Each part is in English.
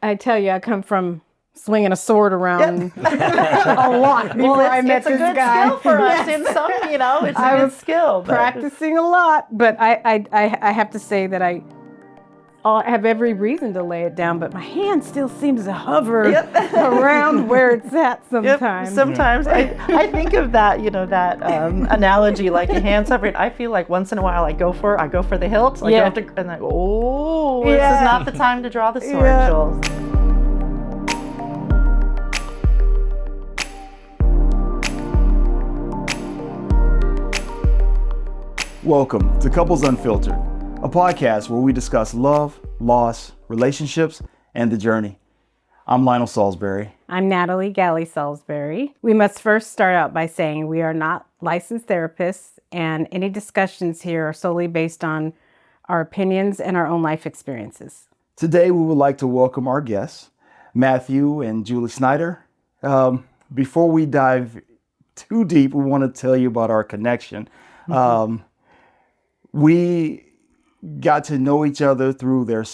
I tell you, I come from swinging a sword around a lot before I met this guy. It's a good skill for us in some, it's a good skill. Practicing a lot, but I have to say that I have every reason to lay it down, but my hand still seems to hover around where it's at sometimes. Yep. Sometimes I think of that, that analogy, like a hand hovering. I feel like once in a while I go for the hilt. Like I have to, and I go, this is not the time to draw the sword, Jules. Welcome to Couples Unfiltered, a podcast where we discuss love, loss, relationships, and the journey. I'm Lionel Salisbury. I'm Natalie Galley-Salisbury. We must first start out by saying we are not licensed therapists, and any discussions here are solely based on our opinions and our own life experiences. Today, we would like to welcome our guests, Matthew and Julie Snyder. Before we dive too deep, we want to tell you about our connection. We got to know each other through their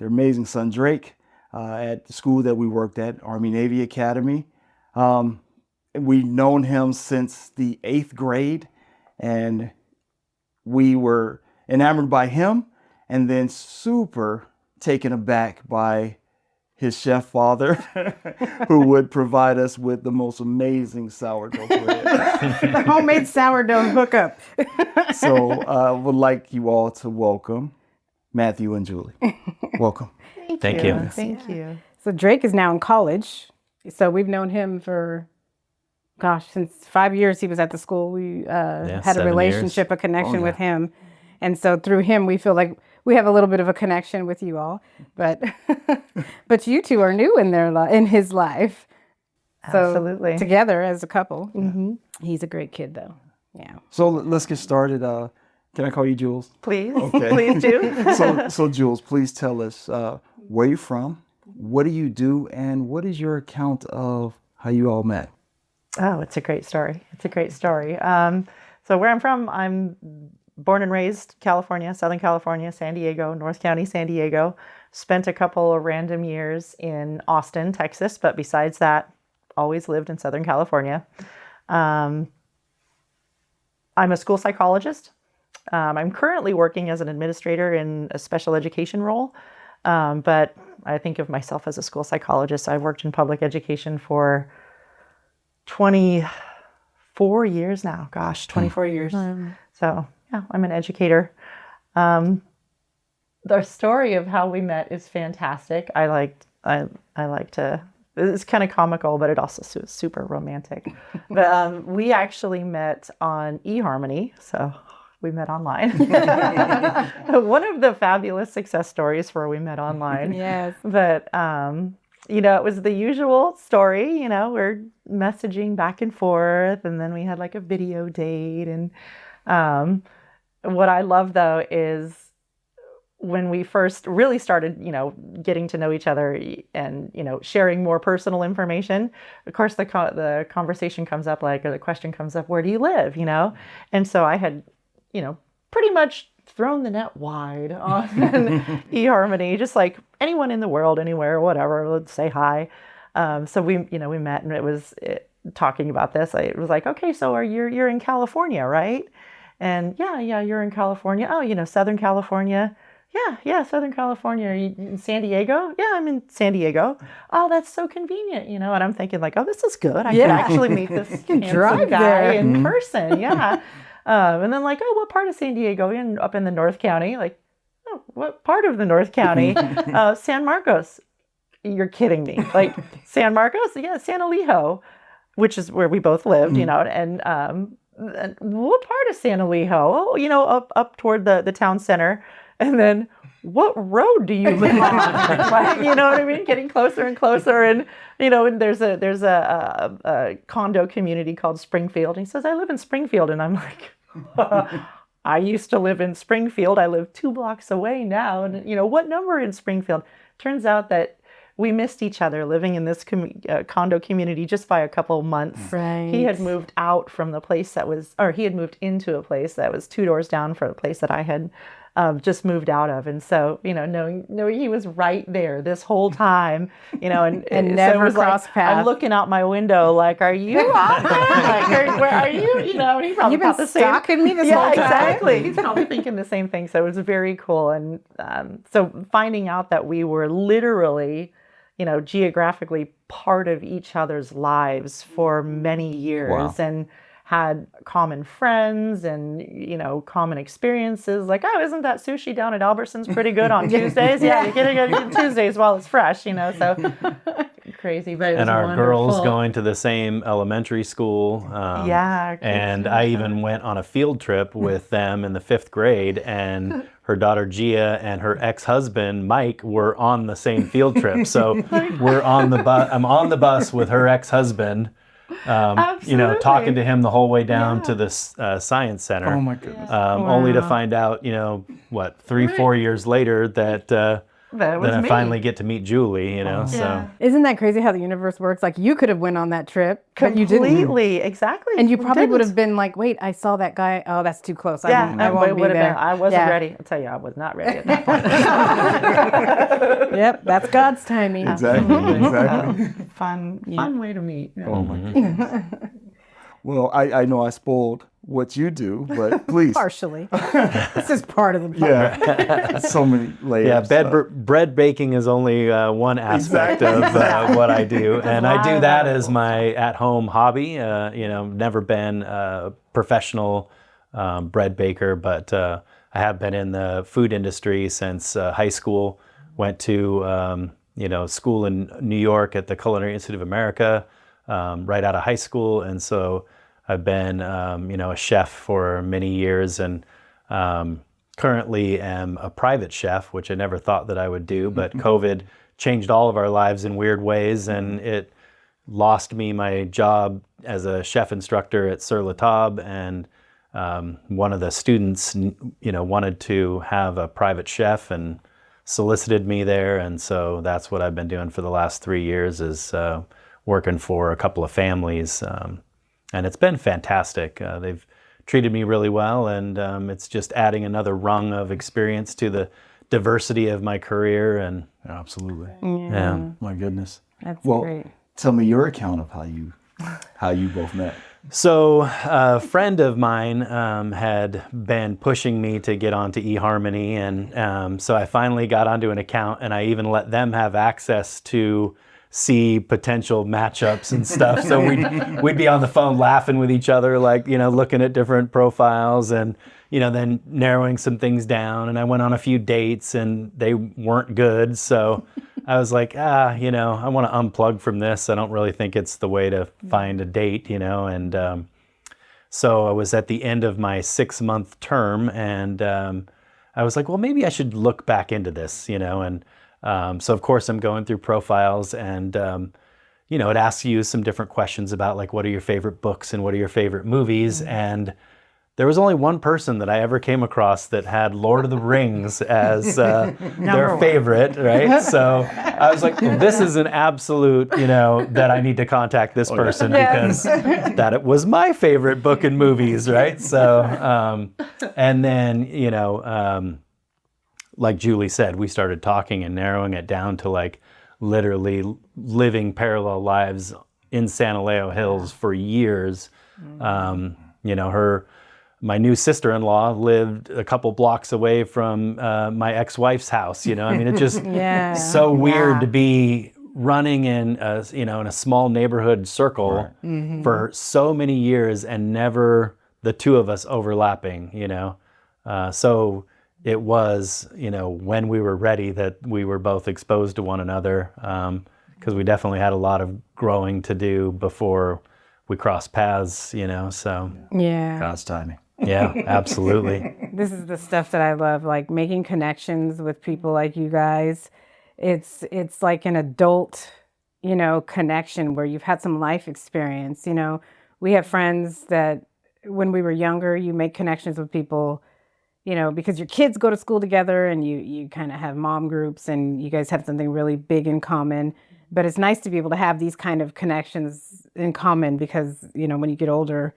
amazing son, Drake, at the school that we worked at, Army-Navy Academy. We've known him since the 8th grade, and we were enamored by him and then super taken aback by his chef father, who would provide us with the most amazing sourdough bread. The homemade sourdough hookup. So I would like you all to welcome Matthew and Julie. Welcome. Thank you. Thank you. So Drake is now in college. So we've known him for, since 5 years he was at the school. We had a relationship, a connection with him. And so through him, we feel like we have a little bit of a connection with you all, but you two are new in his life. So Absolutely. Together as a couple. Mm-hmm. He's a great kid, though. Yeah. So let's get started. Can I call you Jules? Please. Okay. Please do. So Jules, please tell us where you're from, what do you do, and what is your account of how you all met? Oh, it's a great story. So where I'm from, I'm born and raised California, Southern California, San Diego, North County, San Diego. Spent a couple of random years in Austin, Texas, but besides that, always lived in Southern California. I'm a school psychologist. I'm currently working as an administrator in a special education role, but I think of myself as a school psychologist. I've worked in public education for 24 years now. 24 years. So yeah, I'm an educator. The story of how we met is fantastic. I like to. It's kind of comical, but it also is super romantic. But we actually met on eHarmony, so we met online. One of the fabulous success stories for we met online. Yes. But it was the usual story. We're messaging back and forth, and then we had like a video date. And what I love though is when we first really started, getting to know each other and, sharing more personal information, of course, the conversation comes up or the question comes up, where do you live? And so I had, pretty much thrown the net wide on eHarmony, just like anyone in the world, anywhere, whatever, let's say hi. So we met, and it was talking about this. It was like, okay, so you're in California, right? And yeah, you're in California. Oh, Southern California. Yeah, Southern California. Are you in San Diego? Yeah, I'm in San Diego. Oh, that's so convenient, And I'm thinking like, oh, this is good. I can actually meet this handsome drive guy there. in person. Yeah. And then like, oh, what part of San Diego? Up in the North County. Like, oh, what part of the North County? San Marcos. You're kidding me. Like San Marcos? Yeah, San Elijo, which is where we both lived, and what part of San Elijo? Oh, up toward the town center. And then, what road do you live on? You know what I mean? Getting closer and closer, and and there's a condo community called Springfield. And he says, I live in Springfield, and I'm like, I used to live in Springfield. I live 2 blocks away now, and what number in Springfield? Turns out that we missed each other living in this condo community just by a couple of months. Right. He had moved out from the place he had moved into a place that was 2 doors down from the place that I had just moved out of. And so, knowing he was right there this whole time, and never so it was crossed paths. I'm looking out my window like, are you out there? Like, where are you? And he probably You've been thought the same. stalking me this whole time. Exactly. He's probably thinking the same thing. So it was very cool. And so finding out that we were literally, geographically part of each other's lives for many years and had common friends and, common experiences. Like, oh, isn't that sushi down at Albertson's pretty good on Tuesdays? Yeah, you get it on Tuesdays while it's fresh, so crazy. But it was and our wonderful. girls going to the same elementary school. And I even went on a field trip with them in the 5th grade, and her daughter Gia and her ex-husband Mike were on the same field trip. So we're on the bus. I'm on the bus with her ex-husband. Talking to him the whole way down to the science center. Oh my goodness! Only to find out, 3-4 years later that I finally get to meet Julie. So isn't that crazy how the universe works? Like, you could have went on that trip, but you didn't. Completely, exactly. And you probably would have been like, "Wait, I saw that guy. Oh, that's too close. I won't be there." I wasn't ready. I'll tell you, I was not ready at that point. Yep, that's God's timing. Exactly. Fun way to meet. Oh my goodness. Well, I know I spoiled what you do, but please. Partially. This is part of the plan. Yeah. So many layers. Yeah, bread baking is only one aspect of what I do. And I do that as my at-home hobby. Never been a professional bread baker, but I have been in the food industry since high school. Went to school in New York at the Culinary Institute of America right out of high school. And so I've been, a chef for many years, and currently am a private chef, which I never thought that I would do. But COVID changed all of our lives in weird ways, and it lost me my job as a chef instructor at Sur La Table. And one of the students, wanted to have a private chef and solicited me there. And so that's what I've been doing for the last 3 years, is working for a couple of families. And it's been fantastic. They've treated me really well, and it's just adding another rung of experience to the diversity of my career. And absolutely. Yeah. My goodness. That's great. Tell me your account of how you both met. So a friend of mine had been pushing me to get onto eHarmony, and so I finally got onto an account, and I even let them have access to see potential matchups and stuff. So we'd be on the phone laughing with each other, like, looking at different profiles and, then narrowing some things down. And I went on a few dates and they weren't good. So I was like, I want to unplug from this. I don't really think it's the way to find a date, And so I was at the end of my 6-month term, and I was like, well, maybe I should look back into this, and so of course I'm going through profiles, and it asks you some different questions about, like, what are your favorite books and what are your favorite movies. And there was only one person that I ever came across that had Lord of the Rings as their favorite, right? So I was like, this is an absolute, that I need to contact this person because that it was my favorite book and movies, right? So, and then, like Julie said, we started talking and narrowing it down to, like, literally living parallel lives in Santa Leo Hills for years. My new sister-in-law lived a couple blocks away from my ex-wife's house. It's just so weird to be running in a small neighborhood circle for so many years and never the two of us overlapping. So it was, when we were ready that we were both exposed to one another, because we definitely had a lot of growing to do before we crossed paths, so. Yeah. God's timing. Yeah, absolutely. This is the stuff that I love, like making connections with people like you guys. It's like an adult, connection where you've had some life experience. We have friends that when we were younger, you make connections with people, because your kids go to school together and you kind of have mom groups and you guys have something really big in common. But it's nice to be able to have these kind of connections in common because, when you get older,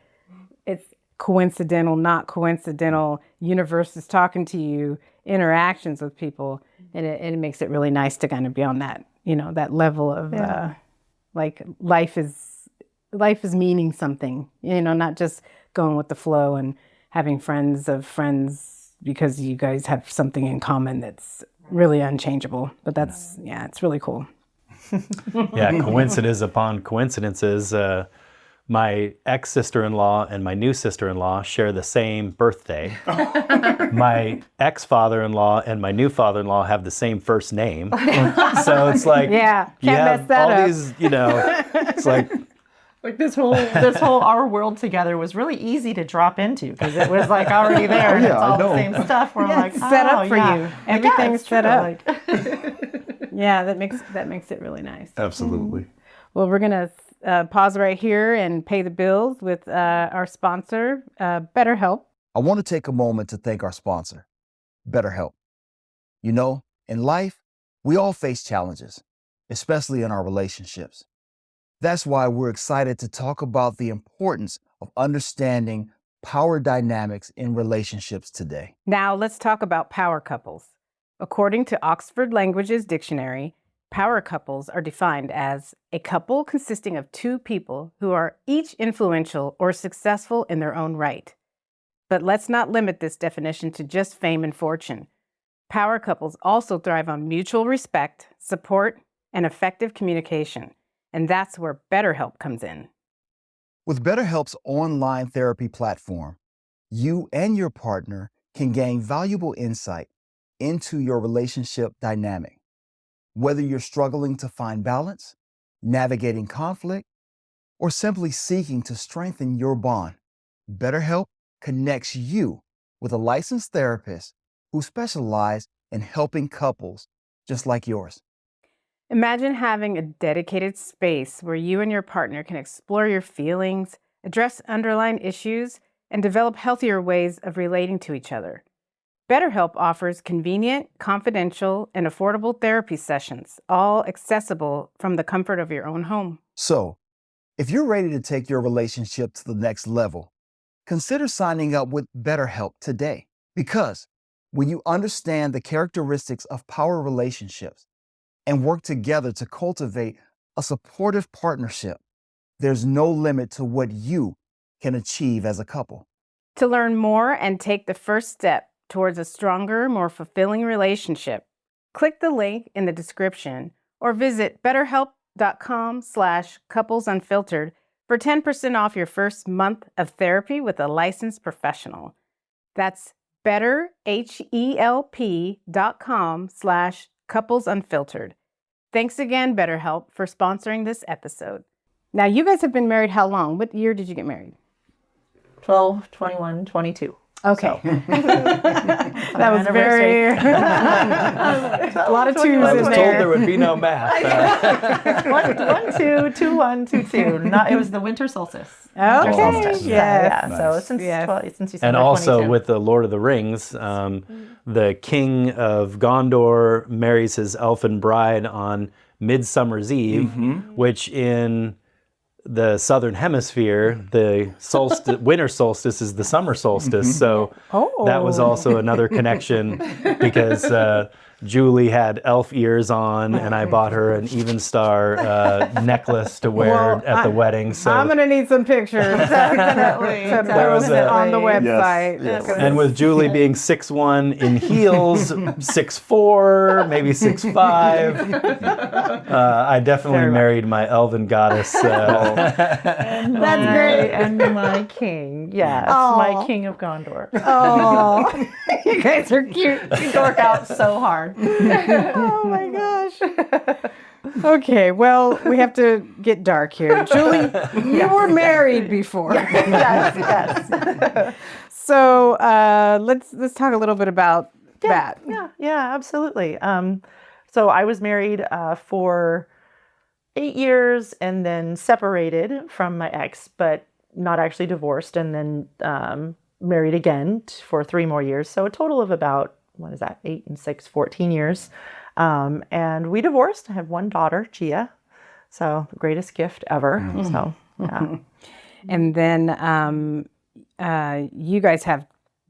it's coincidental, not coincidental. Universe is talking to you. interactions with people, and it makes it really nice to kind of be on that, that level of like life is meaning something, not just going with the flow and having friends of friends because you guys have something in common that's really unchangeable. But that's, it's really cool. Yeah, coincidence upon coincidences. My ex-sister-in-law and my new sister-in-law share the same birthday. My ex-father-in-law and my new father-in-law have the same first name. So it's like, can't mess that all up. these, it's like this whole our world together was really easy to drop into because it was like already there and it's all the same stuff. We're like, it's set up for you. Everything's set up. Yeah, that makes it really nice. Absolutely. Well, we're gonna pause right here and pay the bills with our sponsor, BetterHelp. I want to take a moment to thank our sponsor, BetterHelp. In life, we all face challenges, especially in our relationships. That's why we're excited to talk about the importance of understanding power dynamics in relationships today. Now let's talk about power couples. According to Oxford Languages Dictionary, power couples are defined as a couple consisting of two people who are each influential or successful in their own right. But let's not limit this definition to just fame and fortune. Power couples also thrive on mutual respect, support, and effective communication. And that's where BetterHelp comes in. With BetterHelp's online therapy platform, you and your partner can gain valuable insight into your relationship dynamic. Whether you're struggling to find balance, navigating conflict, or simply seeking to strengthen your bond, BetterHelp connects you with a licensed therapist who specializes in helping couples just like yours. Imagine having a dedicated space where you and your partner can explore your feelings, address underlying issues, and develop healthier ways of relating to each other. BetterHelp offers convenient, confidential, and affordable therapy sessions, all accessible from the comfort of your own home. So, if you're ready to take your relationship to the next level, consider signing up with BetterHelp today. Because when you understand the characteristics of power relationships and work together to cultivate a supportive partnership, there's no limit to what you can achieve as a couple. To learn more and take the first step towards a stronger, more fulfilling relationship, click the link in the description or visit betterhelp.com/couplesunfiltered for 10% off your first month of therapy with a licensed professional. That's betterhelp.com/couplesunfiltered. Thanks again, BetterHelp, for sponsoring this episode. Now, you guys have been married how long? What year did you get married? 12, 21, 22. Okay. So. That was very... a lot of twos in there. I was told there would be no math. 1, 2, 2, 1, 2, 2. It was the winter solstice. Okay. Winter solstice. Yes. Yeah. So since December and also 22. with the Lord of the Rings, the king of Gondor marries his elfin bride on Midsummer's Eve, which in the southern hemisphere, the winter solstice is the summer solstice. So that was also another connection because Julie had elf ears on, and I bought her an even star necklace to wear at the wedding. So I'm gonna need some pictures. Definitely. To post it on the website. Yes. And with Julie being 6'1" in heels, 6'4", maybe 6'5", I definitely married my elven goddess. That's great. And my king. Yes, my king of Gondor. Oh, you guys are cute. We dork out so hard. Oh my gosh. Okay, well, we have to get dark here. Julie, you were married before. Yes. So let's talk a little bit about that. Yeah, absolutely. So I was married for 8 years and then separated from my ex, but not actually divorced, and then married again for 3 more years. So a total of about, 8 and 6, 14 years. And we divorced. I have 1 daughter, Gia. So the greatest gift ever. So, yeah. And then you guys have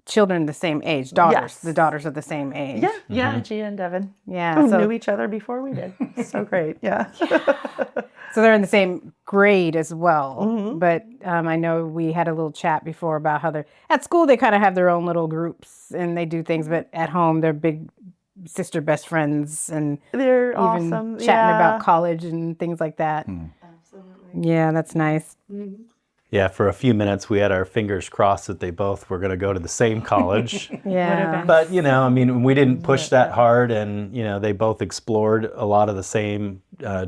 children the same age, daughters. Yes. The daughters are the same age. Yeah, yeah, Gia and Devin. Yeah. Who So knew each other before we did. So great. Yeah. so they're in the same grade as well. Mm-hmm. But I know we had a little chat before about how they're at school. They kind of have their own little groups and they do things, but at home they're big sister best friends and They're even awesome. chatting about college and things like that. Absolutely. Yeah, that's nice. Yeah, for a few minutes we had our fingers crossed that they both were going to go to the same college. Yeah. But, you know, I mean, we didn't push that hard, and, you know, they both explored a lot of the same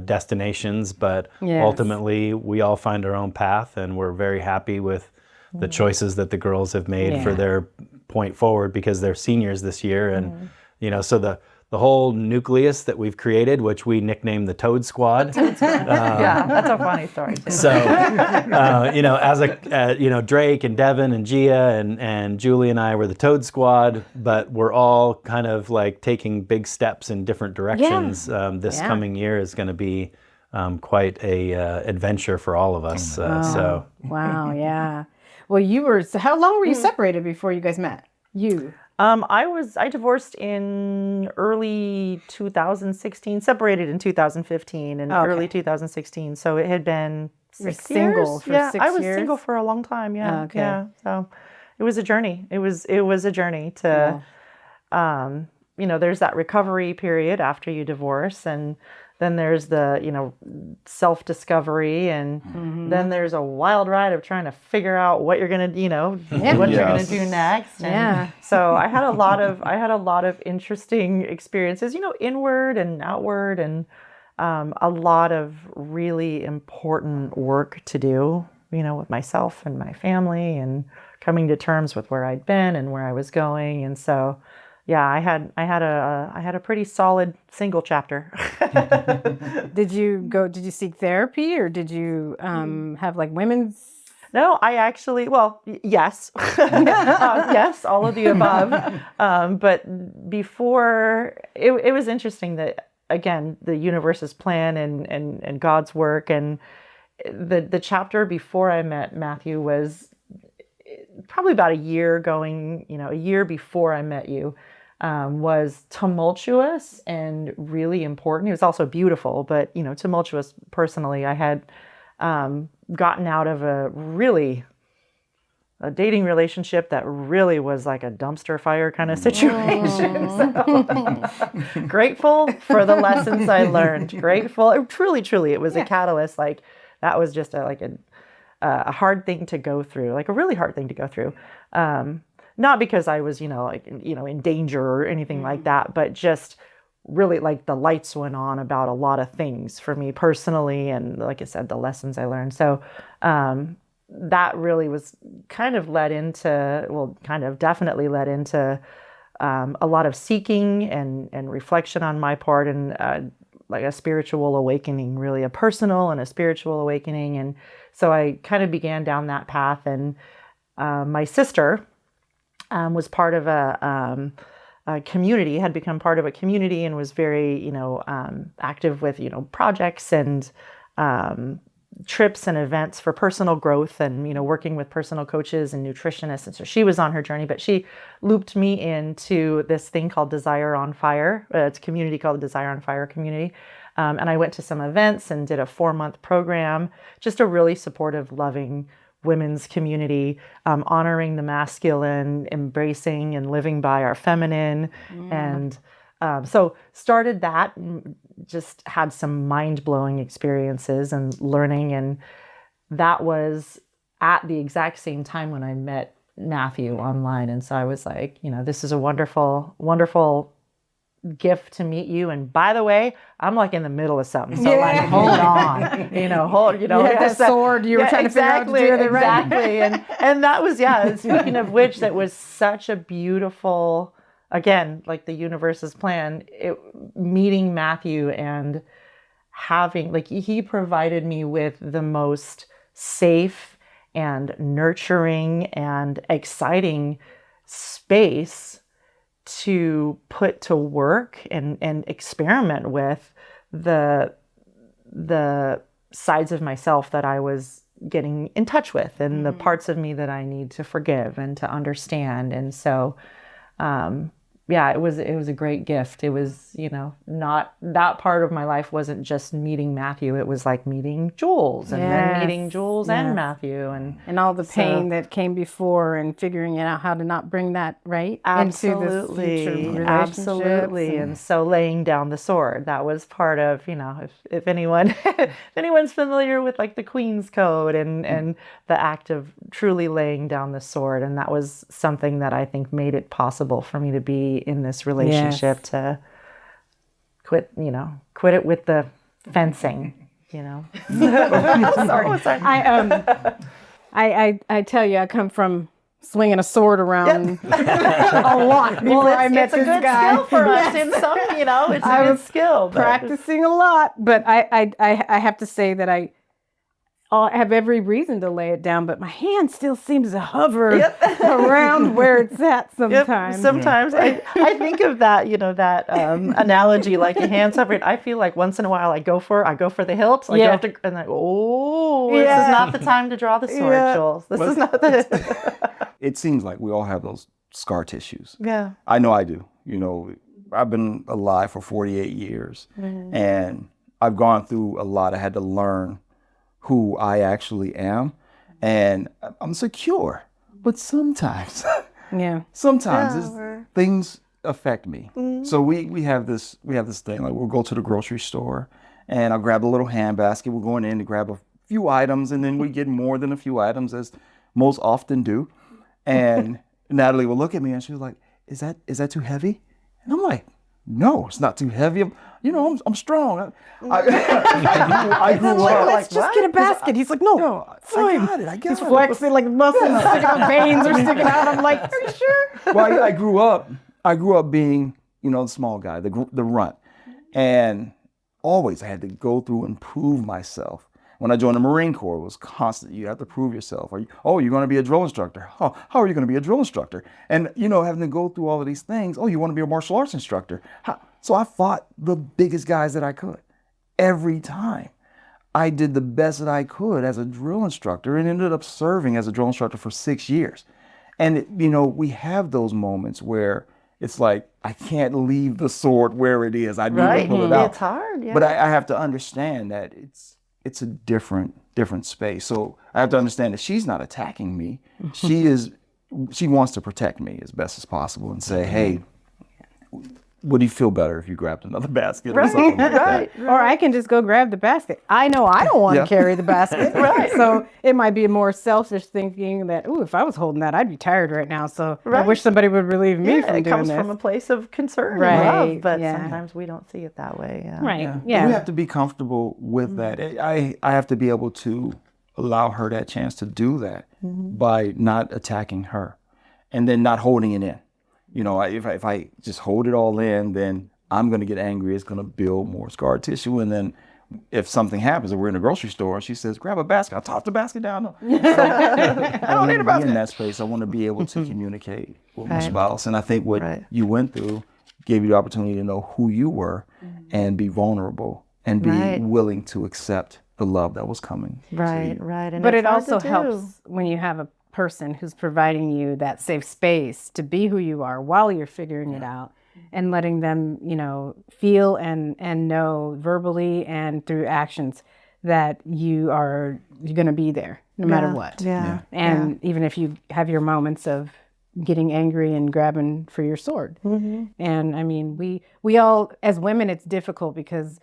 destinations, but Yes. ultimately we all find our own path, and we're very happy with the choices that the girls have made for Yeah. their point forward, because they're seniors this year. And, you know, so the whole nucleus that we've created, which we nicknamed the Toad Squad. Yeah, that's a funny story too. So, you know, as you know, Drake and Devin and Gia and Julie and I were the Toad Squad, but we're all kind of like taking big steps in different directions. This Yeah. coming year is going to be quite a adventure for all of us. So, Wow, yeah. Well, so how long were you separated before you guys met? I divorced in early 2016, separated in 2015 and Okay. early 2016. So it had been You were 6 single years. for Yeah, 6 I was years? single for a long time. Yeah. Okay. Yeah. So it was a journey. It was a journey to, you know, there's that recovery period after you divorce, and then there's the, you know, self-discovery, and then there's a wild ride of trying to figure out what you're gonna, you know, what you're gonna do next. And Yeah. so I had a lot of interesting experiences, you know, inward and outward, and a lot of really important work to do, you know, with myself and my family, and coming to terms with where I'd been and where I was going. And so, yeah, I had a pretty solid single chapter. Did you seek therapy, or did you have like women's? No, I actually, well, yes, yes, all of the above. But before, it was interesting that, again, the universe's plan and God's work, and the chapter before I met Matthew was probably about a year before I met you. Was tumultuous and really important. It was also beautiful, but, you know, tumultuous personally. I had gotten out of a dating relationship that really was like a dumpster fire kind of situation. So, grateful for the lessons I learned. Grateful, truly, it was a catalyst. Like, that was just a hard thing to go through, like a really hard thing to go through. Not because I was, in danger or anything like that, but just really, like, the lights went on about a lot of things for me personally. And like I said, the lessons I learned. So that really was definitely led into a lot of seeking and reflection on my part, and like a spiritual awakening, really a personal and a spiritual awakening. And so I kind of began down that path. And my sister was part of a community, had become part of a community, and was very, active with, projects and trips and events for personal growth, and, working with personal coaches and nutritionists. And so she was on her journey, but she looped me into this thing called Desire on Fire. It's a community called the Desire on Fire community. And I went to some events and did a 4-month program, just a really supportive, loving women's community, honoring the masculine, embracing and living by our feminine. And so started that, just had some mind-blowing experiences and learning. And that was at the exact same time when I met Matthew online. And so I was like, this is a wonderful, wonderful gift to meet you. And by the way, I'm like in the middle of something. So like, hold on, that sword you were trying to figure out to do it right. Exactly. And that was, speaking of which, that was such a beautiful, again, like the universe's plan, meeting Matthew and having, like, he provided me with the most safe and nurturing and exciting space to put to work and experiment with the sides of myself that I was getting in touch with, and the parts of me that I need to forgive and to understand. And so, yeah, it was a great gift. It was, you know, not that part of my life wasn't just meeting Matthew. It was like meeting Jules, and then meeting Jules and Matthew, and all the pain that came before, and figuring out how to not bring that into this future relationship. Absolutely. And so laying down the sword, that was part of, you know, if anyone if anyone's familiar with like the Queen's Code and the act of truly laying down the sword, and that was something that I think made it possible for me to be in this relationship, to quit it with the fencing, you know. Sorry. I tell you, I come from swinging a sword around a lot before I met this guy. Skill for us in some, you know, it's a good skill. Practicing a lot, but I have to say that I have every reason to lay it down, but my hand still seems to hover around where it's at sometimes. Sometimes I think of that, you know, that analogy, like a hand hovering. I feel like once in a while I go for the hilt. I go after, and this is not the time to draw the sword, Jules. This is not the. It seems like we all have those scar tissues. Yeah. I know I do. You know, I've been alive for 48 years, and I've gone through a lot. I had to learn who I actually am, and I'm secure, but sometimes things affect me. So we have this thing, like we'll go to the grocery store, and I'll grab a little hand basket. We're going in to grab a few items, and then we get more than a few items, as most often do. And Natalie will look at me and she's like, is that too heavy? And I'm like, no, it's not too heavy. I'm strong. I grew up. Let's just get a basket. He's like, no, fine. I got it. He's flexing like muscles sticking out, veins are sticking out. I'm like, are you sure? Well, I grew up being, the small guy, the runt, and always I had to go through and prove myself. When I joined the Marine Corps, it was constant. You have to prove yourself. You're going to be a drill instructor. How are you going to be a drill instructor? And, having to go through all of these things. You want to be a martial arts instructor. So I fought the biggest guys that I could. Every time. I did the best that I could as a drill instructor, and ended up serving as a drill instructor for 6 years. And, we have those moments where it's like, I can't leave the sword where it is. I need to pull it out. It's hard, yeah. But I have to understand that it's a different space. So I have to understand that she's not attacking me. She wants to protect me as best as possible and say, hey, would you feel better if you grabbed another basket or something like that? Or I can just go grab the basket. I know I don't want to carry the basket. So it might be a more selfish thinking that, if I was holding that, I'd be tired right now. So I wish somebody would relieve me from doing this. It comes from a place of concern and love, but sometimes we don't see it that way. We have to be comfortable with that. I have to be able to allow her that chance to do that by not attacking her and then not holding it in. If I just hold it all in, then I'm going to get angry. It's going to build more scar tissue. And then if something happens and we're in a grocery store, she says, grab a basket. I'll toss the basket down. No. I don't need a basket. In that space, I want to be able to communicate with my spouse. And I think what you went through gave you the opportunity to know who you were and be vulnerable and be willing to accept the love that was coming. Right. But it also helps when you have a person who's providing you that safe space to be who you are while you're figuring it out, and letting them, feel and know verbally and through actions that you're going to be there no matter what. And even if you have your moments of getting angry and grabbing for your sword. And I mean, we all, as women, it's difficult because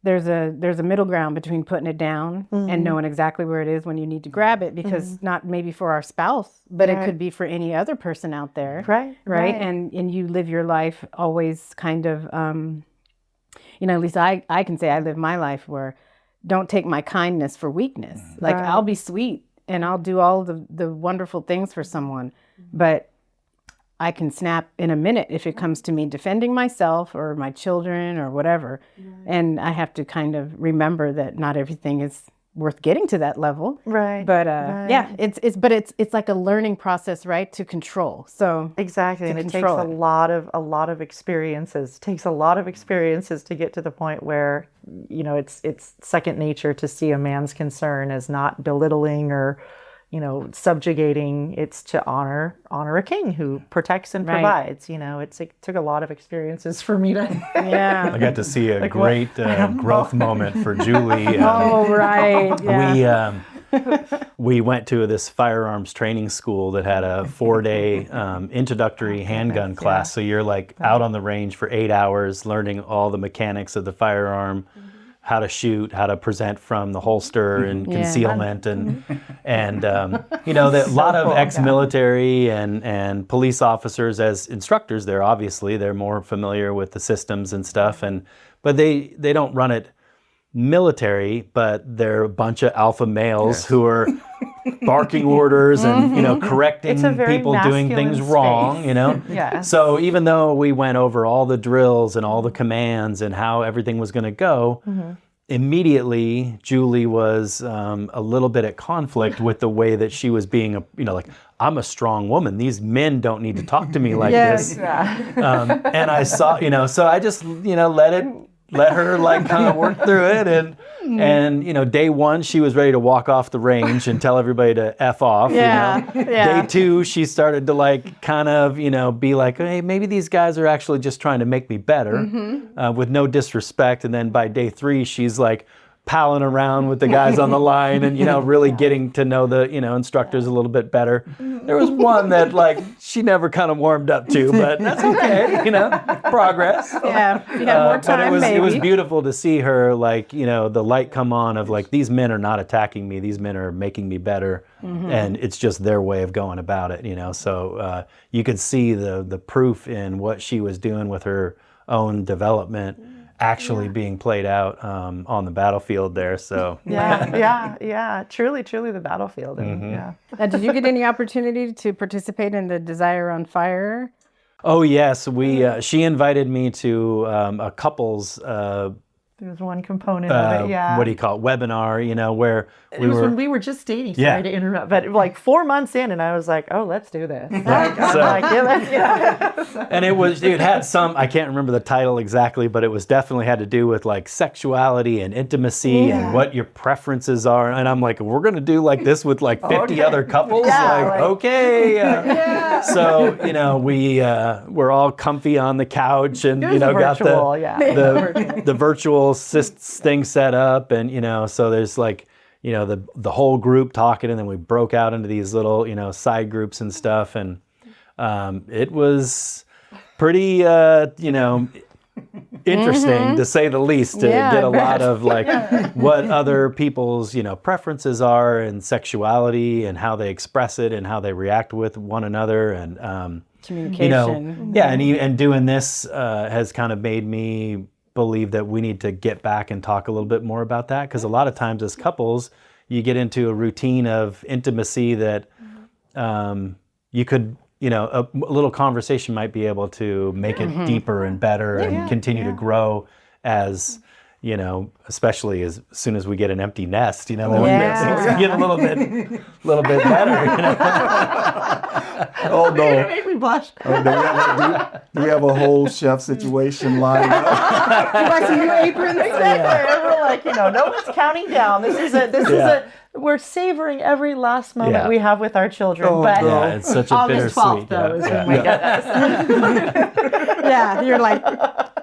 there's a middle ground between putting it down and knowing exactly where it is when you need to grab it, because not maybe for our spouse, but it could be for any other person out there. Right. And you live your life always kind of, at least I can say I live my life where don't take my kindness for weakness. Like I'll be sweet and I'll do all the wonderful things for someone, but I can snap in a minute if it comes to me defending myself or my children or whatever. And I have to kind of remember that not everything is worth getting to that level. Right. But yeah, it's like a learning process, right? To control. So exactly, and it takes a lot of experiences. It takes a lot of experiences to get to the point where, you know, it's second nature to see a man's concern as not belittling or, you know, subjugating. It's to honor a king who protects and provides. You know, it took a lot of experiences for me to. Yeah, I got to see a great growth moment for Julie. Oh, right. Yeah. We went to this firearms training school that had a 4-day introductory handgun class. So you're like out on the range for 8 hours, learning all the mechanics of the firearm, how to shoot, how to present from the holster and concealment, and you know, a lot of ex-military and police officers as instructors there. Obviously, they're more familiar with the systems and stuff, but they don't run it military, but they're a bunch of alpha males who are barking orders and, you know, correcting people doing things wrong, you know? So even though we went over all the drills and all the commands and how everything was going to go, immediately Julie was a little bit at conflict with the way that she was being, you know, like, I'm a strong woman. These men don't need to talk to me like this. And I saw, you know, so I just, you know, let her like kind of work through it, and you know, day one she was ready to walk off the range and tell everybody to F off. You know? Day two she started to like kind of, you know, be like, hey, maybe these guys are actually just trying to make me better, with no disrespect. And then by day three she's like palling around with the guys on the line and, you know, really getting to know the, you know, instructors a little bit better. There was one that like she never kind of warmed up to, but that's okay, you know, progress. Yeah, if you had more time, but maybe. It was beautiful to see her, like, you know, the light come on of like, these men are not attacking me, these men are making me better, and it's just their way of going about it, you know. So you could see the proof in what she was doing with her own development actually being played out on the battlefield there. So truly the battlefield. And, Now, did you get any opportunity to participate in the Desire on Fire? Oh yes, she invited me to a couples there was one component of it, what do you call it, webinar, you know, where it was when we were just dating. Sorry to interrupt, but like 4 months in, and I was like, oh, let's do this. And it had some, I can't remember the title exactly, but it was definitely had to do with like sexuality and intimacy and what your preferences are. And I'm like, we're going to do like this with like 50 other couples? So, you know, we're all comfy on the couch and, you know, virtual, got the virtual thing set up, and, you know, so there's like, you know, the whole group talking, and then we broke out into these little, you know, side groups and stuff, and it was pretty, you know, interesting to say the least, to get a lot of like what other people's, you know, preferences are and sexuality and how they express it and how they react with one another, and Communication. You know, and doing this has kind of made me believe that we need to get back and talk a little bit more about that, because a lot of times as couples you get into a routine of intimacy that you could, you know, a little conversation might be able to make it deeper and better and continue to grow, as, you know, especially as soon as we get an empty nest, you know, things get a little bit better, you know. Oh no! You're gonna make me blush. Oh, do we have a whole chef situation lined up? You buy some new aprons? Exactly. We're like, you know, no one's counting down. This is we're savoring every last moment we have with our children. But it's such a August 12th, though, is when we get that. You're like,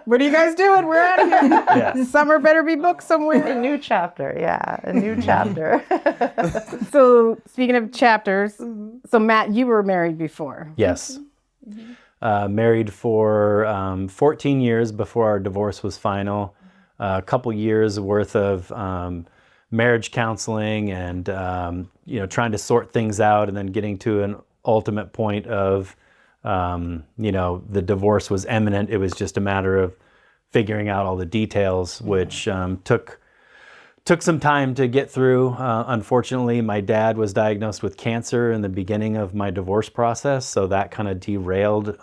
what are you guys doing? We're out of here. Summer better be booked somewhere. A new chapter, a new chapter. So speaking of chapters, so Matt, you were married before. Yes. Married for 14 years before our divorce was final. A couple years worth of marriage counseling and, you know, trying to sort things out, and then getting to an ultimate point of, you know, the divorce was imminent. It was just a matter of figuring out all the details, which took some time to get through. Unfortunately, my dad was diagnosed with cancer in the beginning of my divorce process, so that kind of derailed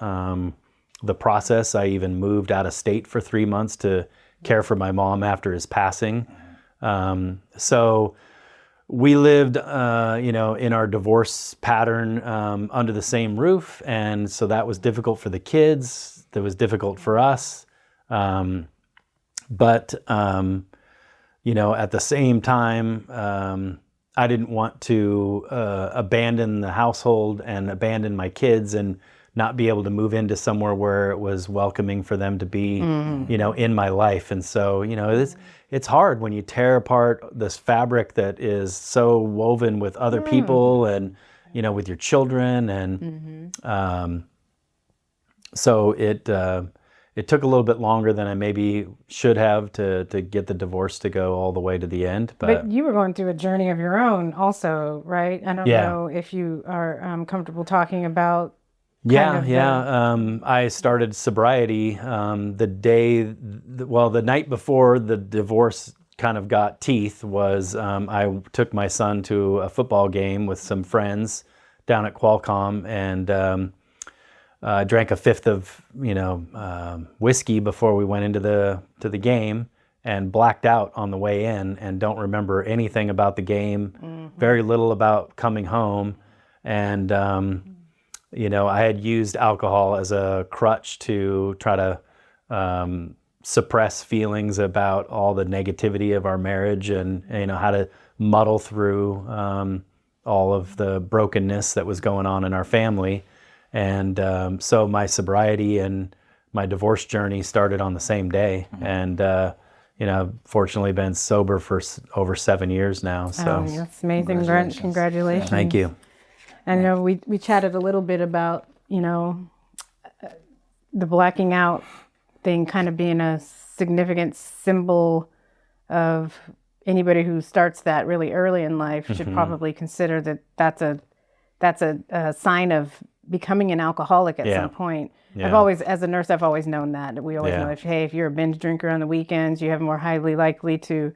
the process. I even moved out of state for 3 months to care for my mom after his passing. So we lived, in our divorce pattern under the same roof. And so that was difficult for the kids. That was difficult for us. But at the same time, I didn't want to abandon the household and abandon my kids and not be able to move into somewhere where it was welcoming for them to be, in my life. And so, it's hard when you tear apart this fabric that is so woven with other people and, with your children. And so it took a little bit longer than I maybe should have to get the divorce to go all the way to the end. But you were going through a journey of your own also, right? I don't know if you are comfortable talking about I started sobriety the night before the divorce kind of got teeth was I took my son to a football game with some friends down at Qualcomm and drank a fifth of whiskey before we went into the game and blacked out on the way in and don't remember anything about the game, very little about coming home. And I had used alcohol as a crutch to try to suppress feelings about all the negativity of our marriage and how to muddle through all of the brokenness that was going on in our family. And so my sobriety and my divorce journey started on the same day. And fortunately been sober for over 7 years now. So that's amazing. Congratulations. Thank you. I know we chatted a little bit about, the blacking out thing kind of being a significant symbol of anybody who starts that really early in life should probably consider that's a sign of becoming an alcoholic at some point. Yeah. As a nurse, I've always known that. We always know if you're a binge drinker on the weekends, you have more highly likely to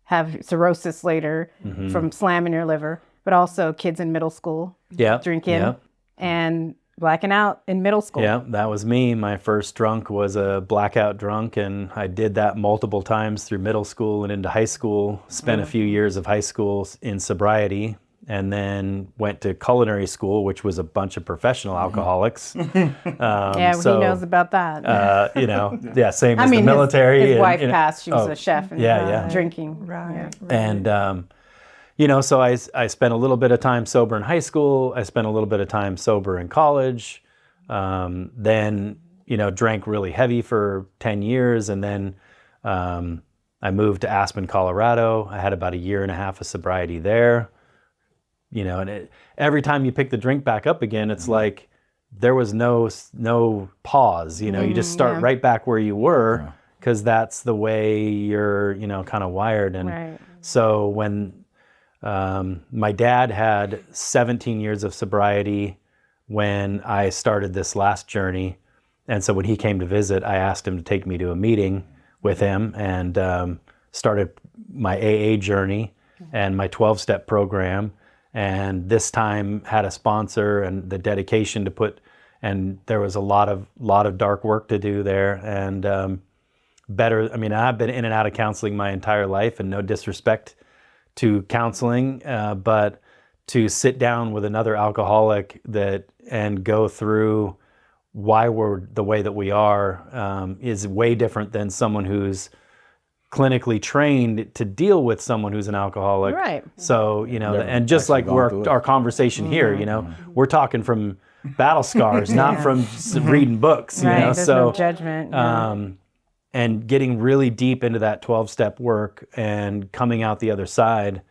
have cirrhosis later from slamming your liver. But also kids in middle school drinking and blacking out in middle school. Yeah, that was me. My first drunk was a blackout drunk, and I did that multiple times through middle school and into high school. Spent a few years of high school in sobriety, and then went to culinary school, which was a bunch of professional alcoholics. He knows about that. Same as the military. His wife passed. She was a chef and drinking. Right. And so I spent a little bit of time sober in high school. I spent a little bit of time sober in college. Then, drank really heavy for 10 years. And then I moved to Aspen, Colorado. I had about 1.5 years of sobriety there. And every time you pick the drink back up again, it's like there was no pause. You just start right back where you were because that's the way you're, kind of wired. And so when my dad had 17 years of sobriety when I started this last journey. And so when he came to visit, I asked him to take me to a meeting with him and started my AA journey and my 12-step program. And this time had a sponsor and the dedication to and there was a lot of dark work to do there. And I've been in and out of counseling my entire life, and no disrespect to counseling, but to sit down with another alcoholic and go through why we're the way that we are is way different than someone who's clinically trained to deal with someone who's an alcoholic. Right. So, and just like our conversation here, we're talking from battle scars, not from reading books, There's no judgment. And getting really deep into that 12-step work and coming out the other side,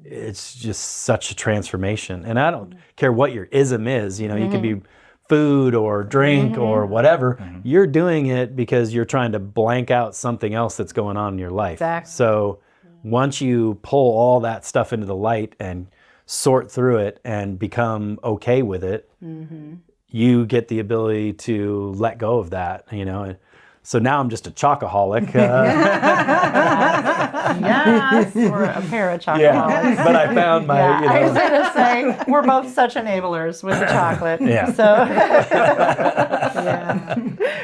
it's just such a transformation. And I don't care what your ism is, you could be food or drink or whatever. You're doing it because you're trying to blank out something else that's going on in your life. Exactly. So once you pull all that stuff into the light and sort through it and become okay with it, you get the ability to let go of that, So now I'm just a chocoholic. Yes, we're a pair of chocolates. Yeah, but I found my, Yeah, I was going to say, we're both such enablers with the chocolate. Yeah. So,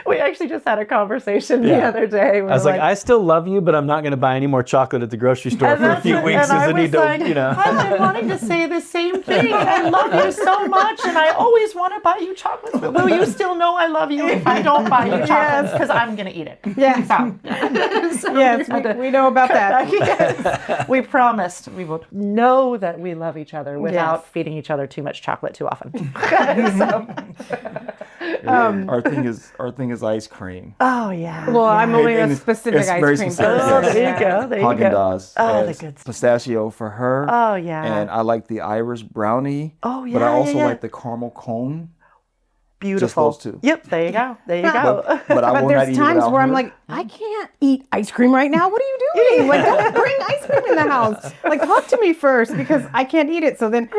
we actually just had a conversation the other day. I was like, I still love you, but I'm not going to buy any more chocolate at the grocery store for a few weeks because I need to, I've been wanting to say the same thing. I love you so much, and I always want to buy you chocolates. But will you still know I love you if I don't buy you chocolates? Because I'm going to eat it. Yes. So Yes, we know about that. Yes. We promised we will know that we love each other without feeding each other too much chocolate too often. Our thing is ice cream. Oh yeah. Well, I'm only a And specific it's ice very cream specific, person. yes. There you go. There you go. Haagen-Dazs. Oh, the has good stuff. pistachio for her. Oh yeah. And I like the Irish brownie. Oh, But I yeah, also yeah. like the caramel cone. Beautiful. Just those two. Yep. There you go. There you go. But I But will not there's eat it times without where I'm her. like, I can't eat ice cream right now. What are you doing? Like, don't bring ice cream in the house. Like, talk to me first because I can't eat it. So then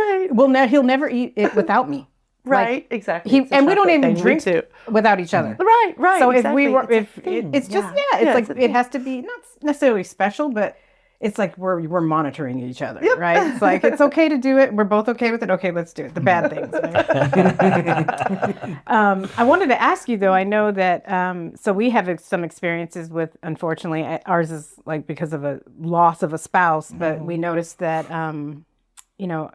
he'll never eat it without me. Right. Like, Exactly. It's a and we don't chocolate even thing. drink Me too. without each other. Right. Right. So exactly. if we were, it's a if thing. it's just Yeah, it's like a it thing. has to be not necessarily special, but it's like we're monitoring each other, right? It's like it's okay to do it. We're both okay with it. Okay, let's do it. The bad things. Right? I wanted to ask you though. I know that so we have some experiences with. Unfortunately, ours is like because of a loss of a spouse, but we noticed that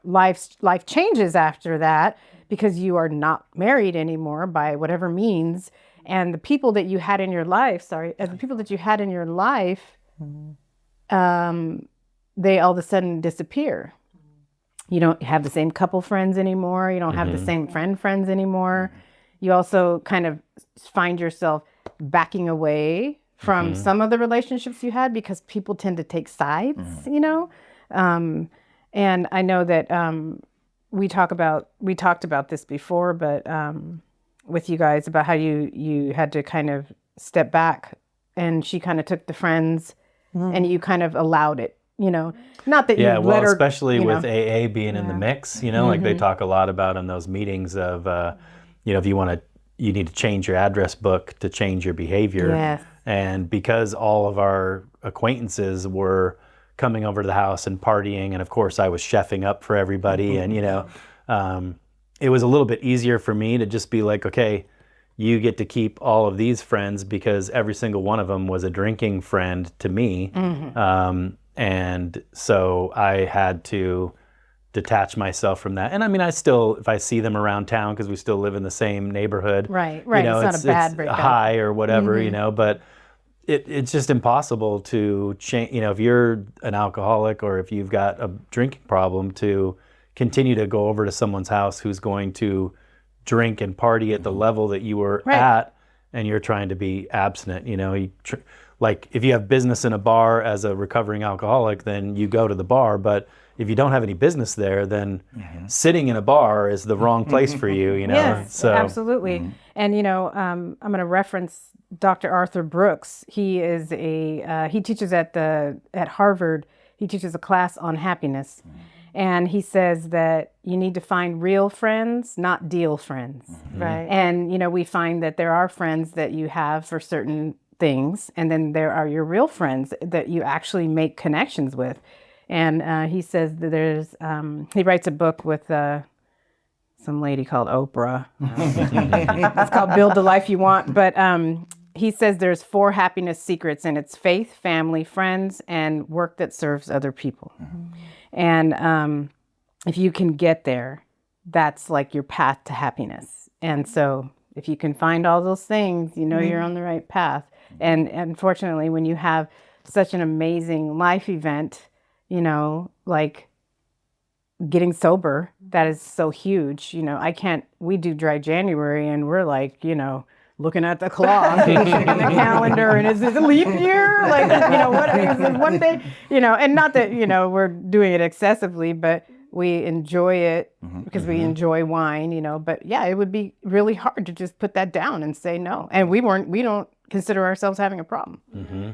life changes after that because you are not married anymore by whatever means, and the people that you had in your life. They all of a sudden disappear. You don't have the same couple friends anymore. You don't have the same friends anymore. You also kind of find yourself backing away from some of the relationships you had because people tend to take sides, And I know that we talked about this before, but with you guys about how you had to kind of step back, and she kind of took the friends. And you kind of allowed it, not that you let her. Especially with AA being in the mix, like they talk a lot about in those meetings of, if you need to change your address book to change your behavior. Yes. And because all of our acquaintances were coming over to the house and partying, and of course I was chefing up for everybody, and it was a little bit easier for me to just be like, okay, you get to keep all of these friends because every single one of them was a drinking friend to me. And so I had to detach myself from that. And I mean, I still, if I see them around town, because we still live in the same neighborhood. Right. It's not a bad breakup. High or whatever, but it's just impossible to change, if you're an alcoholic or if you've got a drinking problem, to continue to go over to someone's house who's going to drink and party at the level that you were at, and you're trying to be abstinent. Like if you have business in a bar as a recovering alcoholic, then you go to the bar. But if you don't have any business there, then sitting in a bar is the wrong place for you. Yes, absolutely. And I'm going to reference Dr. Arthur Brooks. He is he teaches at Harvard. He teaches a class on happiness. And he says that you need to find real friends, not deal friends. Right. And, we find that there are friends that you have for certain things. And then there are your real friends that you actually make connections with. And he says that he writes a book with some lady called Oprah. It's called Build the Life You Want. But he says there's 4 happiness secrets, and it's faith, family, friends, and work that serves other people. And if you can get there, that's like your path to happiness. And so if you can find all those things, you're on the right path. And unfortunately, when you have such an amazing life event, like getting sober, that is so huge. We do dry January and we're like, looking at the clock and checking the calendar, and is this a leap year? Like, what is it one day? And not that, we're doing it excessively, but we enjoy it because we enjoy wine, but yeah, it would be really hard to just put that down and say no. And we don't consider ourselves having a problem.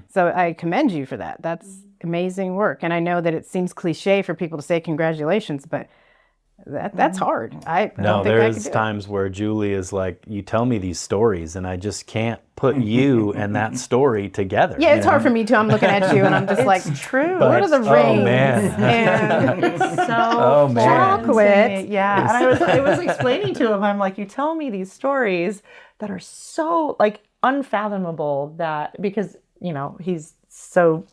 So I commend you for that. That's amazing work. And I know that it seems cliche for people to say congratulations, but That's hard. I don't No, think I could there's do it. times where Julie is like, you tell me these stories and I just can't put you and that story together. Yeah, it's hard for me too. I'm looking at you and I'm just like, true. what are the Oh, rings? man. And It's so Oh, man. Chocolate. Yeah. And I was explaining to him, I'm like, you tell me these stories that are so like unfathomable that because, you know, he's so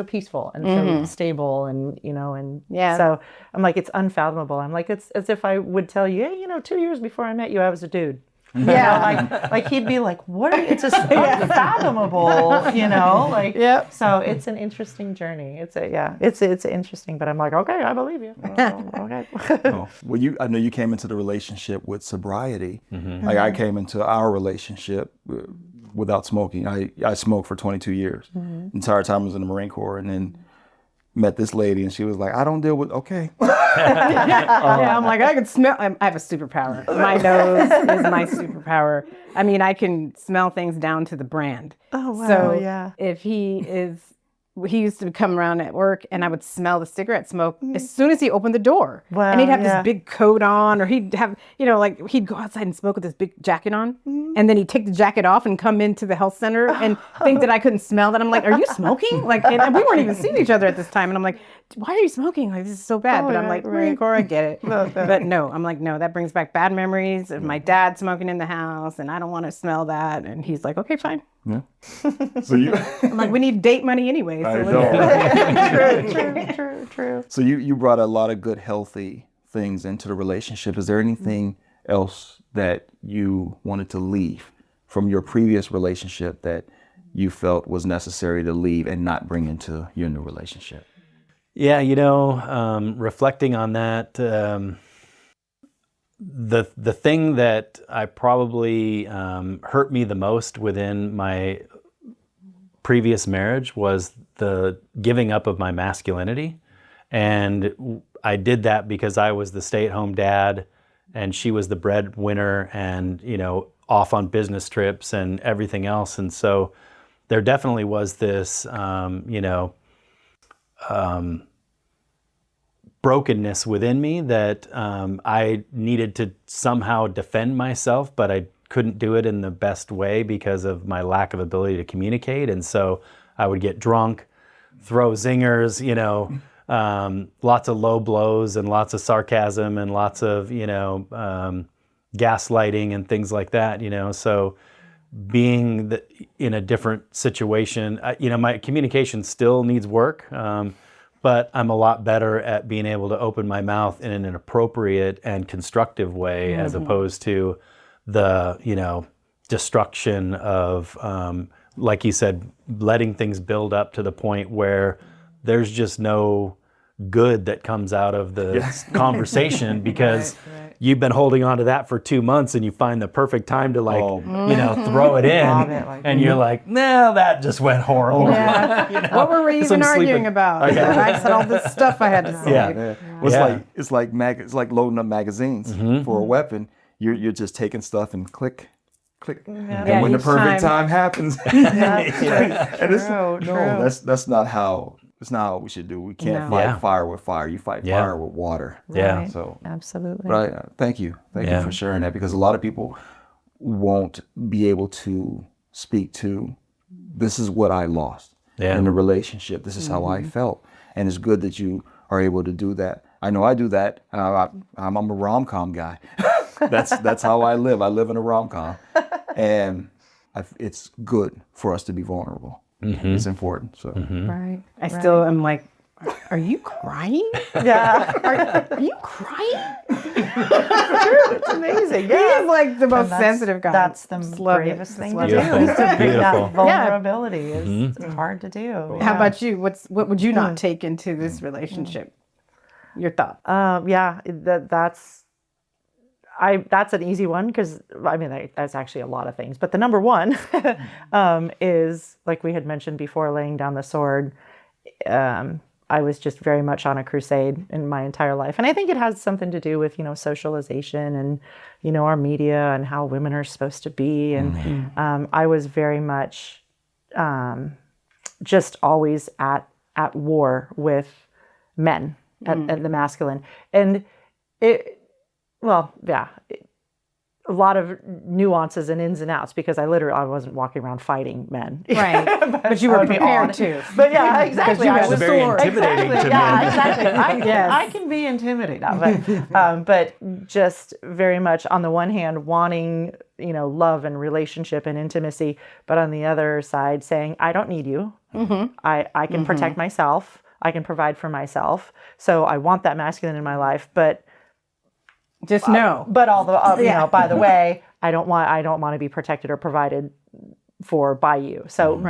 peaceful and so stable and, you know, and so I'm like, it's unfathomable. I'm like, it's as if I would tell you, hey, you know, 2 years before I met you, I was a dude. Yeah. You know, like he'd be like, what are you? It's just unfathomable, you know, like, so it's an interesting journey. It's interesting, but I'm like, okay, I believe you. Okay. Well, I know you came into the relationship with sobriety. Like I came into our relationship without smoking. I smoked for 22 years. The entire time I was in the Marine Corps, and then met this lady, and she was like, I don't deal with, okay. I'm like, I can smell. I have a superpower. My nose is my superpower. I mean, I can smell things down to the brand. Oh, wow. So Yeah. if he used to come around at work and I would smell the cigarette smoke as soon as he opened the door. Wow, and he'd have yeah. this big coat on, or he'd have, you know, like he'd go outside and smoke with this big jacket on. And then he'd take the jacket off and come into the health center and think that I couldn't smell that. I'm like, are you smoking? Like, and we weren't even seeing each other at this time. And I'm like, why are you smoking? Like, this is so bad. But I'm like, Marine Corps, I get it. But no, I'm like, no, that brings back bad memories of my dad smoking in the house, and I don't want to smell that. And he's like, okay, fine. Yeah. So you, I'm like, we need date money anyway. So I know. True. So you brought a lot of good, healthy things into the relationship. Is there anything else that you wanted to leave from your previous relationship that you felt was necessary to leave and not bring into your new relationship? Yeah, you know, reflecting on that, the thing that I probably hurt me the most within my previous marriage was the giving up of my masculinity. And I did that because I was the stay-at-home dad and she was the breadwinner and, you know, off on business trips and everything else. And so there definitely was this, brokenness within me that I needed to somehow defend myself, but I couldn't do it in the best way because of my lack of ability to communicate. And so I would get drunk, throw zingers, you know, lots of low blows and lots of sarcasm and lots of, you know, gaslighting and things like that, you know. So being in a different situation, you know, my communication still needs work, but I'm a lot better at being able to open my mouth in an appropriate and constructive way, as opposed to the, you know, destruction of, like you said, letting things build up to the point where there's just no good that comes out of the conversation because you've been holding on to that for 2 months and you find the perfect time to you know, throw it in and you're like, no, that just went horrible. Yeah. You know? What were we even arguing about? Okay. I said all this stuff I had to say. Well, it's like loading up magazines for a weapon. You're just taking stuff and click. And when the perfect time happens, that's not how. It's not what we should do. We can't fight fire with fire. You fight fire with water. Yeah. So Absolutely. But thank you for sharing that, because a lot of people won't be able to speak to, this is what I lost in the relationship. This is how I felt, and it's good that you are able to do that. I know I do that. I'm a rom-com guy. That's how I live. I live in a rom-com, and it's good for us to be vulnerable. It's important. So Right. I still am like, are you crying? Yeah. Are you crying? It's amazing. He's like the most sensitive guy. That's the bravest thing to do, is to bring that vulnerability. It's hard to do. How about you? What would you not take into this relationship? Your thought? That's an easy one, because I mean that's actually a lot of things, but the number one is, like we had mentioned before, laying down the sword. I was just very much on a crusade in my entire life, and I think it has something to do with, you know, socialization and, you know, our media and how women are supposed to be, and I was very much just always at war with men, at the masculine, and Well, yeah, a lot of nuances and ins and outs because I wasn't walking around fighting men. Right. But you were prepared to. But yeah, exactly. You had I was very intimidating exactly, to yeah, men. exactly. Yes. I can be intimidating, but just very much on the one hand wanting, love and relationship and intimacy, but on the other side saying, I don't need you. I can protect myself. I can provide for myself. So I want that masculine in my life, but just know. But all the by the way, I don't want to be protected or provided for by you. So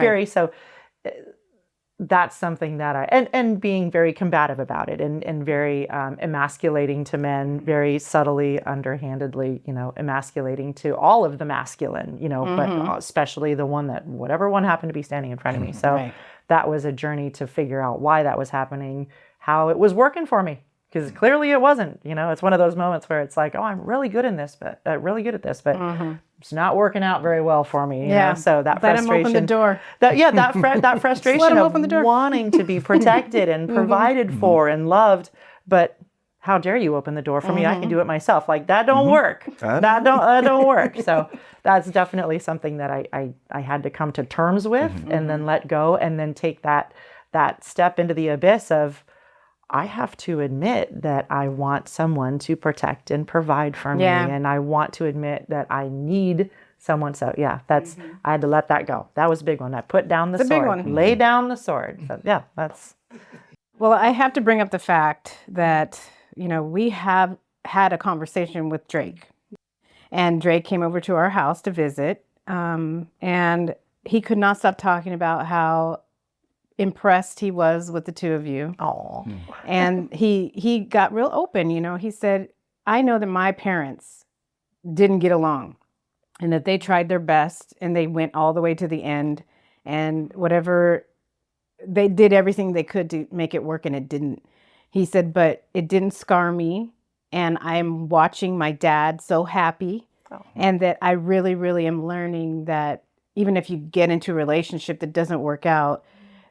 that's something that and being very combative about it and very emasculating to men, very subtly, underhandedly, emasculating to all of the masculine, but especially the one that whatever one happened to be standing in front of me. So that was a journey to figure out why that was happening, how it was working for me. Because clearly it wasn't, it's one of those moments where it's like, oh, I'm really good at this, but it's not working out very well for me. You know? So that frustration. Let him open the door. That frustration of wanting to be protected and provided for and loved, but how dare you open the door for me? I can do it myself. Like that don't work. That don't work. So that's definitely something that I had to come to terms with and then let go and then take that step into the abyss of, I have to admit that I want someone to protect and provide for me. And I want to admit that I need someone. So I had to let that go. That was a big one. I put down the sword. Big one. Lay down the sword. So that's. Well, I have to bring up the fact that, we have had a conversation with Drake. And Drake came over to our house to visit. And he could not stop talking about how impressed he was with the two of you. Oh. And he got real open, he said, I know that my parents didn't get along and that they tried their best and they went all the way to the end and whatever, they did everything they could to make it work and it didn't. He said, but it didn't scar me and I'm watching my dad so happy and that I really, really am learning that even if you get into a relationship that doesn't work out,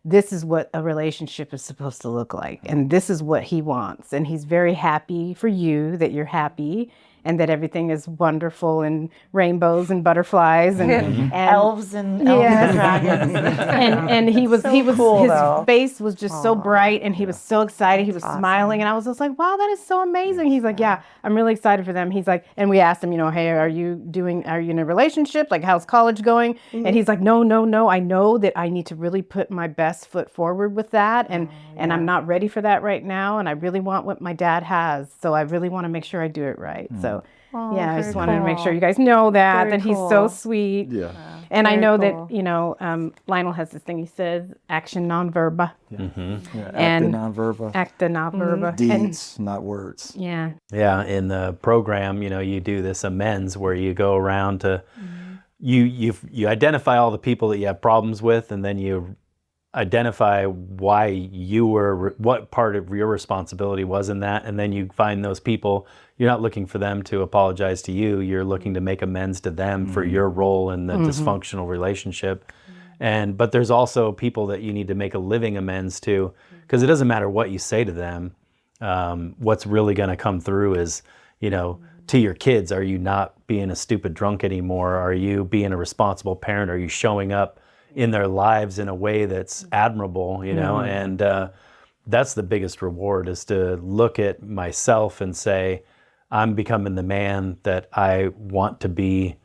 this is what a relationship is supposed to look like. And this is what he wants. And he's very happy for you that you're happy and that everything is wonderful and rainbows and butterflies and elves and dragons. and he was cool, his face was just so bright and he was so excited. He was smiling and I was just like, wow, that is so amazing. He's like, yeah, I'm really excited for them. He's like, and we asked him, hey, are you in a relationship? Like, how's college going? And he's like, no. I know that I need to really put my best foot forward with that. And I'm not ready for that right now. And I really want what my dad has. So I really want to make sure I do it right. So I just wanted to make sure you guys know that he's so sweet. Yeah. And I know that, Lionel has this thing he says, action non-verba. Acta non-verba. Acta non-verba. Deeds, not words. Yeah. Yeah, in the program, you do this amends where you go around to, you identify all the people that you have problems with and then you identify what part of your responsibility was in that, and then you find those people. You're not looking for them to apologize to you. You're looking to make amends to them for your role in the dysfunctional relationship. But there's also people that you need to make a living amends to, because it doesn't matter what you say to them. What's really going to come through is, to your kids, are you not being a stupid drunk anymore? Are you being a responsible parent? Are you showing up in their lives in a way that's admirable, and that's the biggest reward, is to look at myself and say, I'm becoming the man that I want to be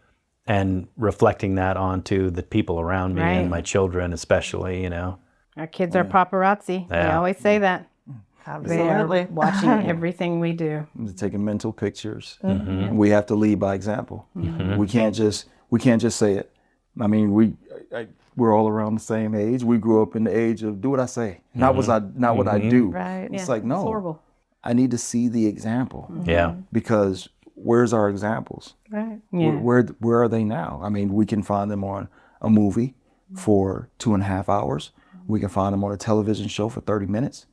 and reflecting that onto the people around me and my children especially, Our kids are paparazzi. We always say that. Absolutely. They are watching everything we do. Taking mental pictures. We have to lead by example. We can't just say it. I mean, we're all around the same age. We grew up in the age of do what I say, not what I do. Right. It's like, no, it's horrible. I need to see the example. Yeah. Because where's our examples? Right. Yeah. Where are they now? I mean, we can find them on a movie for 2.5 hours. We can find them on a television show for 30 minutes.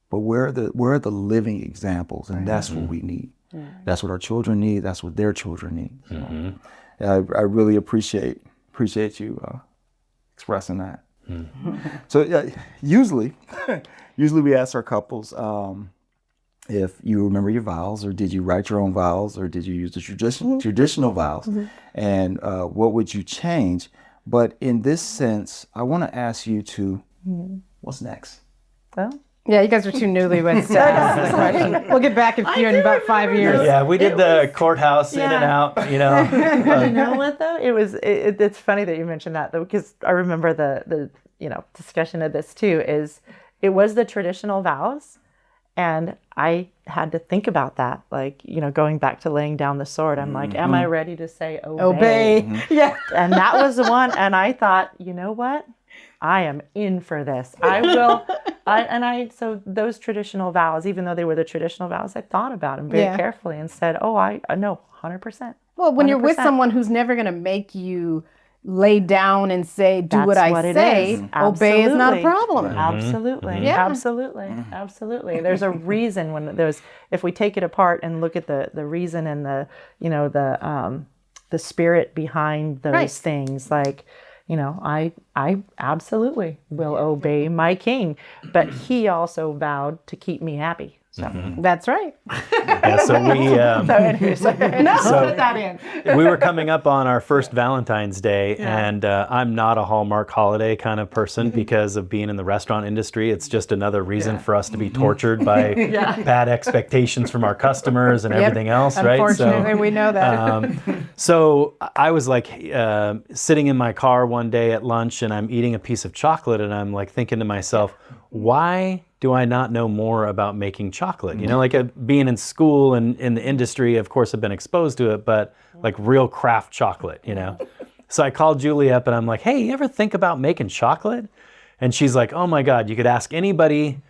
But where are the living examples? And that's what we need. Yeah. That's what our children need. That's what their children need. So, I really appreciate you expressing that. So usually we ask our couples, if you remember your vows, or did you write your own vows, or did you use the traditional vows, and what would you change? But in this sense, I want to ask you to, what's next? Well, Yeah, you guys are too newlyweds to ask the question. We'll get back in about 5 years. Yeah, we did the courthouse in and out, You know what though? It's funny that you mentioned that though, because I remember the discussion of this too. Is it was the traditional vows, and I had to think about that. Like, going back to laying down the sword. I'm like, am I ready to say obey? Yeah, And that was the one. And I thought, you know what? I am in for this. I will. So those traditional vows, even though they were the traditional vows, I thought about them very carefully and said, oh, I know 100%. Well, when you're with someone who's never going to make you lay down and say, do what I say, obey is not a problem. Absolutely. Yeah. Absolutely. There's a reason if we take it apart and look at the reason and the spirit behind those things, like, I absolutely will obey my king, but he also vowed to keep me happy. So That's right. Yeah, so we were coming up on our first Valentine's Day, and I'm not a Hallmark holiday kind of person because of being in the restaurant industry. It's just another reason for us to be tortured by bad expectations from our customers and everything else, right? Unfortunately, we know that. So I was like sitting in my car one day at lunch, and I'm eating a piece of chocolate, and I'm like thinking to myself, why do I not know more about making chocolate? Like being in school and in the industry, of course, I've been exposed to it, but like real craft chocolate, So I called Julie up and I'm like, hey, you ever think about making chocolate? And she's like, oh my God, you could ask anybody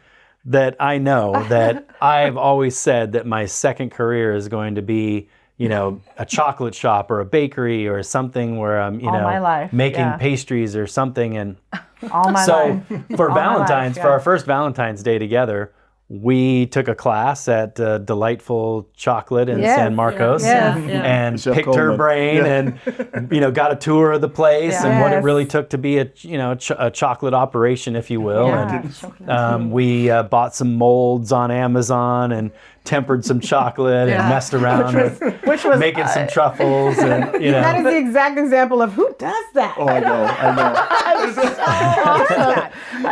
that I know that I've always said that my second career is going to be, a chocolate shop or a bakery or something where I'm, all my life, making pastries or something. And all my life. for our first Valentine's Day together, we took a class at Delightful Chocolate in San Marcos and Chef picked Coleman. her brain and got a tour of the place and what it really took to be a chocolate operation, if you will. And we bought some molds on Amazon and tempered some chocolate and messed around with making some truffles. And, That is the exact example of who does that. Oh, I know.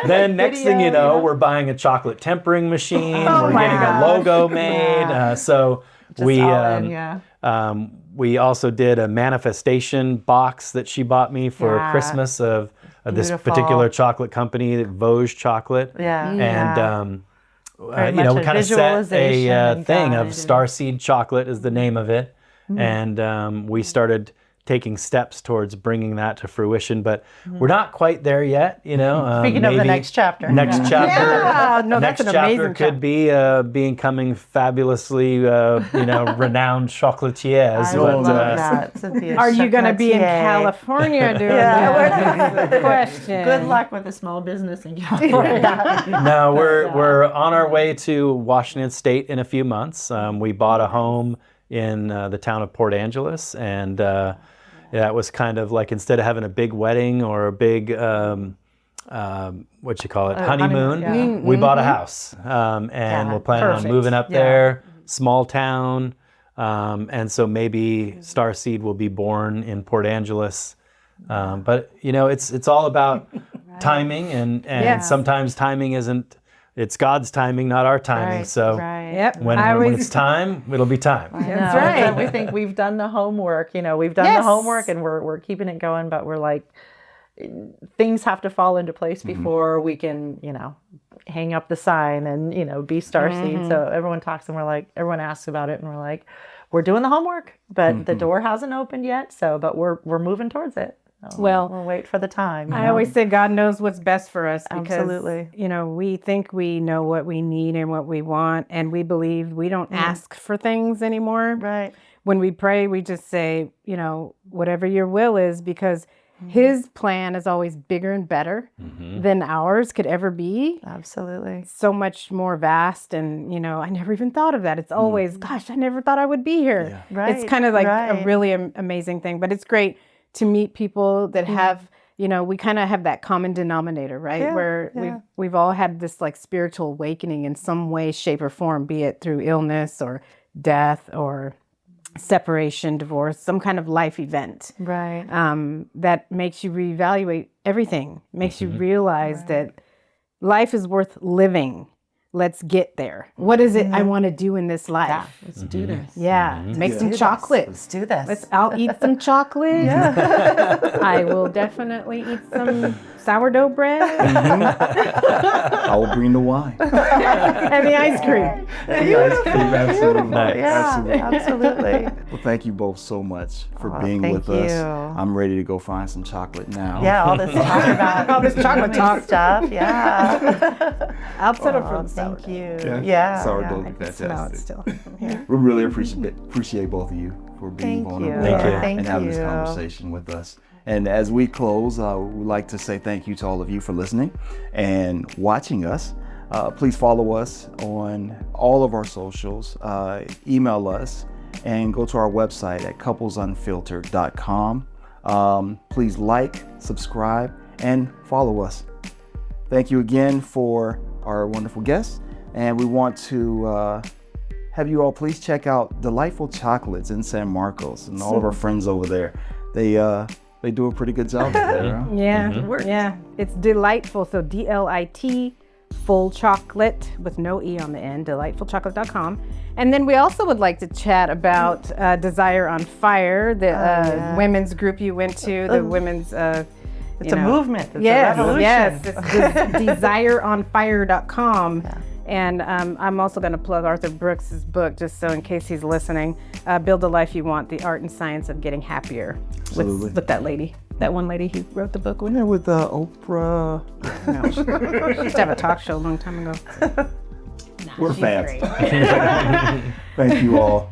Then next thing you know, we're buying a chocolate tempering machine. We're getting a logo made. We also did a manifestation box that she bought me for Christmas of this particular chocolate company, Vosges Chocolate. And we kind of set a thing of Starseed Chocolate is the name of it. And we started taking steps towards bringing that to fruition, but we're not quite there yet, Speaking of the next chapter. Next chapter. No, next that's an chapter amazing could be becoming fabulously, renowned chocolatiers. I would love that. Cynthia. Are you going to be in California doing that? Question. Good luck with a small business in California. No, we're on our way to Washington State in a few months. We bought a home in the town of Port Angeles, and that was kind of like, instead of having a big wedding or a big honeymoon, we bought a house, and we're planning on moving up there. Small town, and so maybe Starseed will be born in Port Angeles. But it's all about timing, and sometimes timing isn't. It's God's timing, not our timing. So when it's time, it'll be time. That's right. We think we've done the homework. We've done the homework, and we're keeping it going. But we're like, things have to fall into place before we can, hang up the sign and be Starseed. So everyone talks, and everyone asks about it, and we're like, we're doing the homework, but the door hasn't opened yet. But we're moving towards it. We'll wait for the time. I always say God knows what's best for us because, Absolutely. We think we know what we need and what we want, and we believe we don't ask for things anymore. Right. When we pray, we just say, whatever your will is, because His plan is always bigger and better than ours could ever be. Absolutely. So much more vast, and, I never even thought of that. It's always, gosh, I never thought I would be here. Yeah. Right. It's kind of like a really amazing thing, but it's great to meet people that have, you know, we kind of have that common denominator, right? Yeah, Where we've all had this like spiritual awakening in some way, shape, or form, be it through illness or death or separation, divorce, some kind of life event. Right. That makes you reevaluate everything, makes you realize that life is worth living. Let's get there. What is it I want to do in this life? Let's do this. Yeah, make some chocolate. Let's do this. I'll eat some chocolate. I will definitely eat some sourdough bread I will bring the wine. and the ice cream. Absolutely. Yeah, absolutely. Well, thank you both so much for being thank with us. you. I'm ready to go find some chocolate now. Yeah, all this talk about All this chocolate talk. stuff. Yeah. I'll settle for the Thank sourdough. you. Yeah. Sourdough yeah. would be Smell it fantastic. still from here. We really appreciate both of you for being Thank you. vulnerable Thank you. and having this conversation with us. And as we close, we'd like to say thank you to all of you for listening and watching us. Please follow us on all of our socials, email us, and go to our website at couplesunfiltered.com. Please like, subscribe, and follow us. Thank you again for our wonderful guests. And we want to have you all please check out Delightful Chocolates in San Marcos and all of our friends over there. They do a pretty good job there. Huh? Yeah, it's delightful. So DLIT, full chocolate with no E on the end, delightfulchocolate.com. And then we also would like to chat about Desire on Fire, the women's group you went to, the women's. It's a movement. It's a revolution. Yes, it's desireonfire.com. Yeah. And I'm also going to plug Arthur Brooks's book, just so in case he's listening, Build the Life You Want, The Art and Science of Getting Happier. With that lady, that one lady he wrote the book with. Yeah, with Oprah. No, she used to have a talk show a long time ago. We're fans. Great. Thank you all.